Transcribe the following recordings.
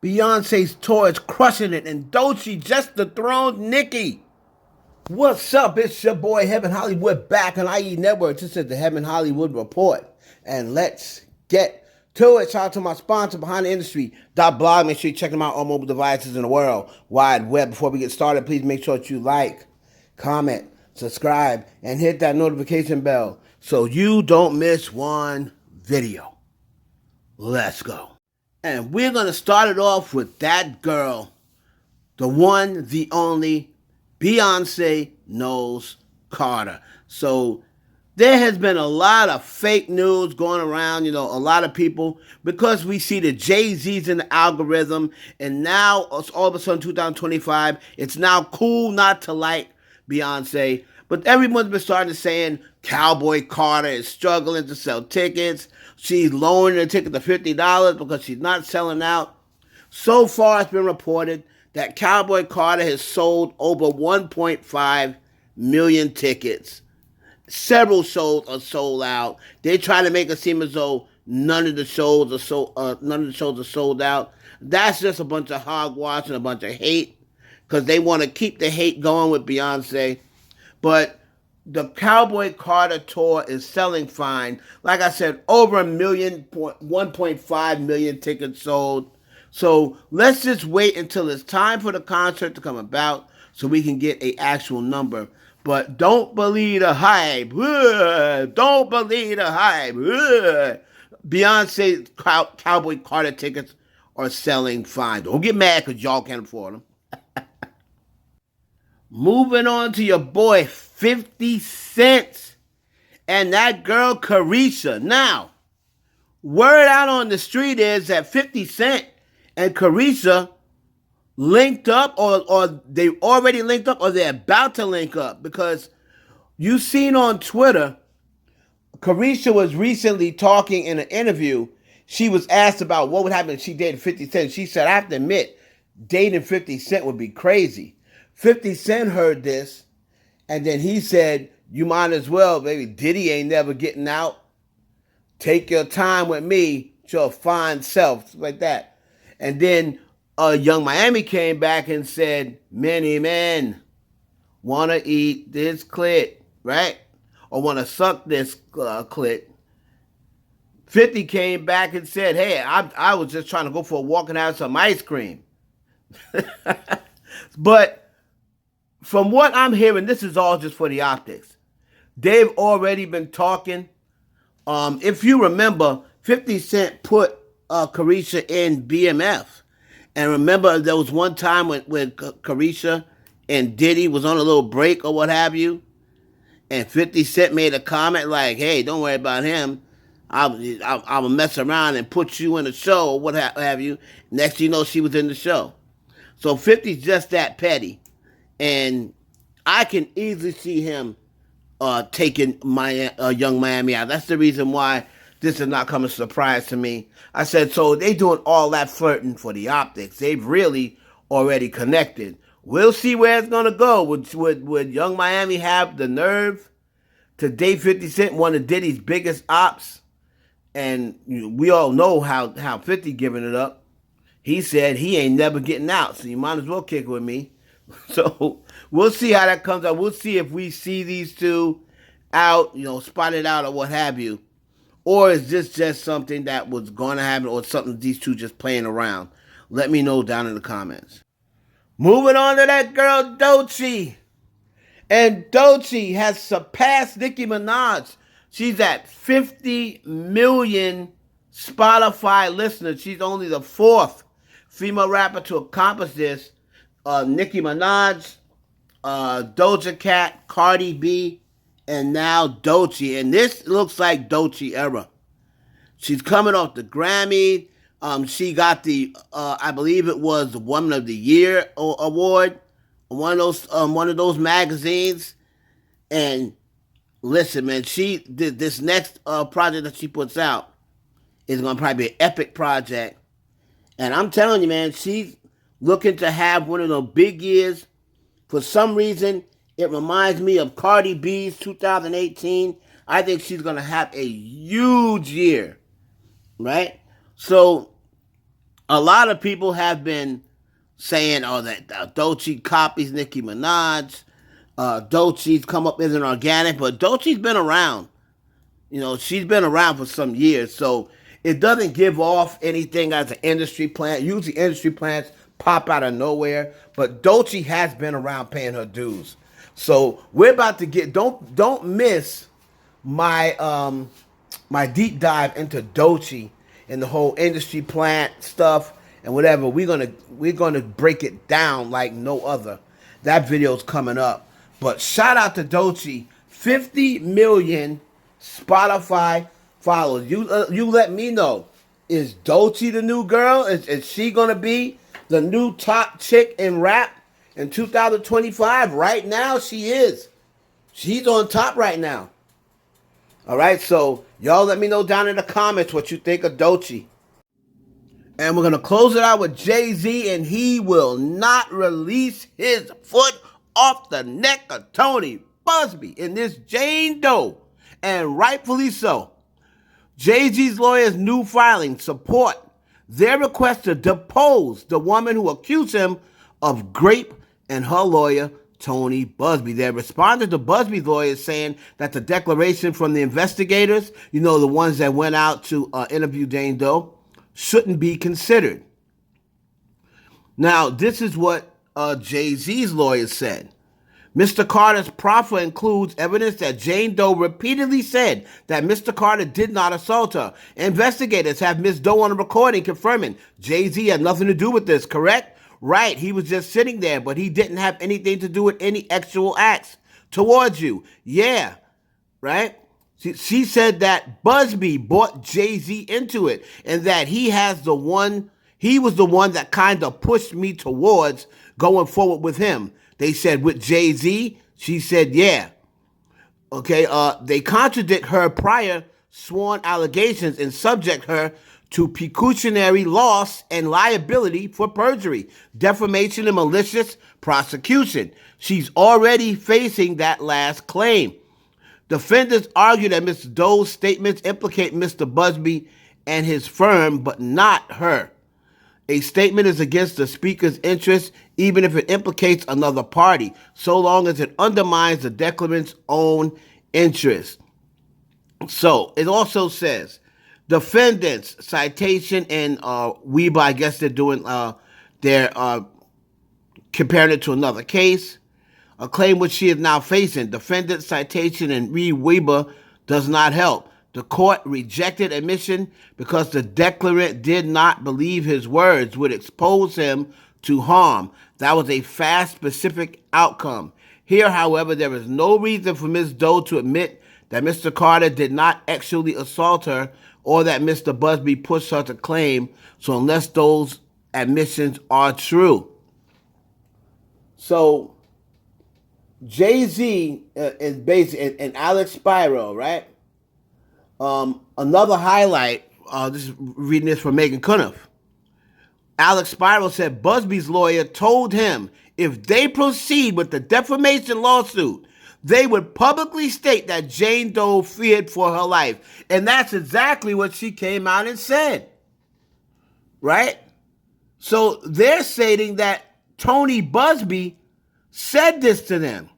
Beyonce's tour is crushing it, and Doechii just dethroned Nicki. What's up? It's your boy Heaven Hollywood back on IE Network. This is the Heaven Hollywood Report, and let's get to it. Shout out to my sponsor, Behind the Industry .blog. Make sure you check them out on mobile devices in the world wide web. Before we get started, please make sure that you like, comment, subscribe, and hit that notification bell so you don't miss one video. Let's go. And we're going to start it off with that girl, the one, the only, Beyonce knows Carter. So there has been a lot of fake news going around, a lot of people, because we see the JayZ's in the algorithm, and now all of a sudden 2025, it's now cool not to like Beyonce. But everyone's been starting to saying Cowboy Carter is struggling to sell tickets. She's lowering the ticket to $50 because she's not selling out. So far, it's been reported that Cowboy Carter has sold over 1.5 million tickets. Several shows are sold out. They try to make it seem as though none of the shows are sold out. That's just a bunch of hogwash and a bunch of hate, because they want to keep the hate going with Beyonce. But the Cowboy Carter tour is selling fine. Like I said, over 1.5 million tickets sold. So let's just wait until it's time for the concert to come about so we can get an actual number. But don't believe the hype. Don't believe the hype. Beyonce's Cowboy Carter tickets are selling fine. Don't get mad because y'all can't afford them. Moving on to your boy 50 Cent and that girl Carisha. Now, word out on the street is that 50 Cent and Carisha linked up, or they already linked up, or they're about to link up, because you seen on Twitter, Carisha was recently talking in an interview. She was asked about what would happen if she dated 50 Cent. She said, I have to admit, dating 50 Cent would be crazy. 50 Cent heard this, and then he said, you might as well, baby. Diddy ain't never getting out. Take your time with me, your fine self, like that. And then Young Miami came back and said, many men want to eat this clit, right? Or want to suck this clit. 50 came back and said, hey, I was just trying to go for a walk and have some ice cream. But from what I'm hearing, this is all just for the optics. They've already been talking. If you remember, 50 Cent put Carisha in BMF. And remember, there was one time when Carisha and Diddy was on a little break or what have you. And 50 Cent made a comment like, hey, don't worry about him. I'll mess around and put you in the show or what have you. Next thing you know, she was in the show. So 50's just that petty. And I can easily see him taking Young Miami out. That's the reason why this is not coming as a surprise to me. I said, so they doing all that flirting for the optics. They've really already connected. We'll see where it's going to go. Would Young Miami have the nerve to date 50 Cent, one of Diddy's biggest ops? And we all know how 50 giving it up. He said he ain't never getting out, so you might as well kick with me. So we'll see how that comes out. We'll see if we see these two out, spotted out or what have you. Or is this just something that was going to happen, or something these two just playing around? Let me know down in the comments. Moving on to that girl, Doechii. And Doechii has surpassed Nicki Minaj. She's at 50 million Spotify listeners. She's only the fourth female rapper to accomplish this. Nicki Minaj, Doja Cat, Cardi B, and now Doechii. And this looks like Doechii era. She's coming off the Grammy. She got the, I believe it was the Woman of the Year award, one of those magazines. And listen, man, this next project that she puts out is going to probably be an epic project. And I'm telling you, man, she's looking to have one of those big years. For some reason, it reminds me of Cardi B's 2018. I think she's going to have a huge year, right? So A lot of people have been saying, "Oh, that Doechii copies Nicki Minaj." Doechii's come up as an organic, but Doechii's been around. You know, she's been around for some years, so it doesn't give off anything as an industry plant. Usually, industry plants pop out of nowhere, but Doechii has been around paying her dues. So we're about to get don't miss my my deep dive into Doechii and the whole industry plant stuff and whatever. We're gonna break it down like no other. That video's coming up. But shout out to Doechii, 50 million Spotify followers. You let me know. Is Doechii the new girl? Is she gonna be the new top chick in rap in 2025? Right now, she is. She's on top right now. All right, so y'all let me know down in the comments what you think of Doechii. And we're going to close it out with JayZ, and he will not release his foot off the neck of Tony Buzbee in this Jane Doe, and rightfully so. JayZ's lawyers' new filing support their request to depose the woman who accused him of grape and her lawyer, Tony Buzbee. They responded to Buzbee's lawyers saying that the declaration from the investigators, you know, the ones that went out to interview Jane Doe, shouldn't be considered. Now, this is what JayZ's lawyers said. Mr. Carter's proffer includes evidence that Jane Doe repeatedly said that Mr. Carter did not assault her. Investigators have Ms. Doe on a recording confirming JayZ had nothing to do with this, correct? Right, he was just sitting there, but he didn't have anything to do with any actual acts towards you. Yeah, right? She said that Buzbee brought JayZ into it and that he was the one that kind of pushed me towards going forward with him. They said with JayZ, she said, yeah. Okay, they contradict her prior sworn allegations and subject her to pecuniary loss and liability for perjury, defamation, and malicious prosecution. She's already facing that last claim. Defendants argue that Mr. Doe's statements implicate Mr. Buzbee and his firm, but not her. A statement is against the speaker's interest even if it implicates another party, so long as it undermines the declarant's own interest. So it also says, defendants, citation, and Weber, I guess they're doing, they're comparing it to another case, a claim which she is now facing. Defendant, citation, and Weber does not help. The court rejected admission because the declarant did not believe his words would expose him to harm. That was a fast, specific outcome. Here, however, there is no reason for Ms. Doe to admit that Mr. Carter did not actually assault her or that Mr. Buzbee pushed her to claim, so unless those admissions are true. So, JayZ is basically, and Alex Spiro, right? Another highlight, this is reading this from Megan Cuniff. Alex Spiro said Buzbee's lawyer told him if they proceed with the defamation lawsuit, they would publicly state that Jane Doe feared for her life. And that's exactly what she came out and said. Right? So they're stating that Tony Buzbee said this to them.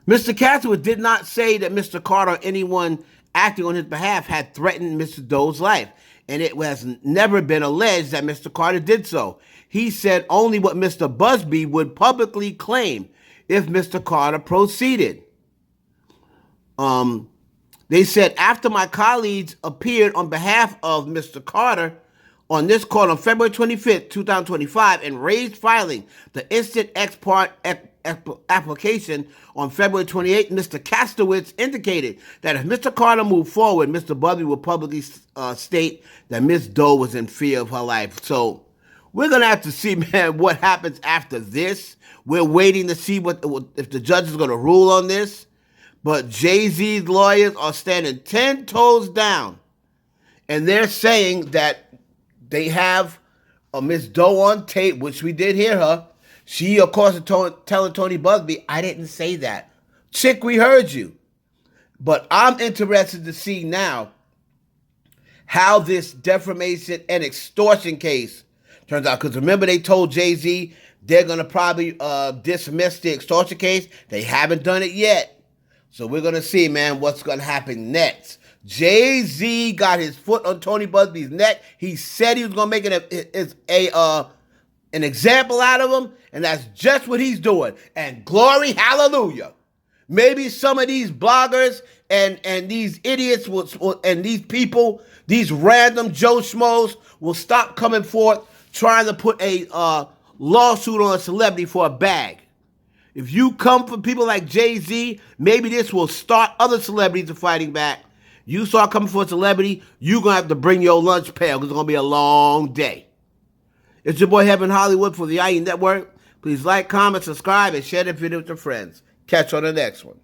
Mr. Castlewood did not say that Mr. Carter or anyone acting on his behalf had threatened Mr. Doe's life, and it has never been alleged that Mr. Carter did so. He said only what Mr. Buzbee would publicly claim if Mr. Carter proceeded. They said after my colleagues appeared on behalf of Mr. Carter on this court on February 25th, 2025, and raised filing the instant ex parte application on February 28th, Mr. Kastowitz indicated that if Mr. Carter moved forward, Mr. Buzbee would publicly state that Ms. Doe was in fear of her life. So we're going to have to see, man, what happens after this. We're waiting to see if the judge is going to rule on this. But JayZ's lawyers are standing 10 toes down, and they're saying that they have Ms. Doe on tape, which we did hear her. She, of course, is telling Tony Buzbee, I didn't say that. Chick, we heard you. But I'm interested to see now how this defamation and extortion case turns out. Because remember, they told JayZ they're going to probably dismiss the extortion case. They haven't done it yet. So we're going to see, man, what's going to happen next. JayZ got his foot on Tony Buzbee's neck. He said he was going to make an example out of him, and that's just what he's doing. And glory, hallelujah. Maybe some of these bloggers and these idiots and these people, these random Joe Schmoes will stop coming forth trying to put a lawsuit on a celebrity for a bag. If you come from people like JayZ, maybe this will start other celebrities from fighting back. You start coming for a celebrity, you're going to have to bring your lunch pail because it's going to be a long day. It's your boy Heaven Hollywood for the IE Network. Please like, comment, subscribe, and share the video with your friends. Catch you on the next one.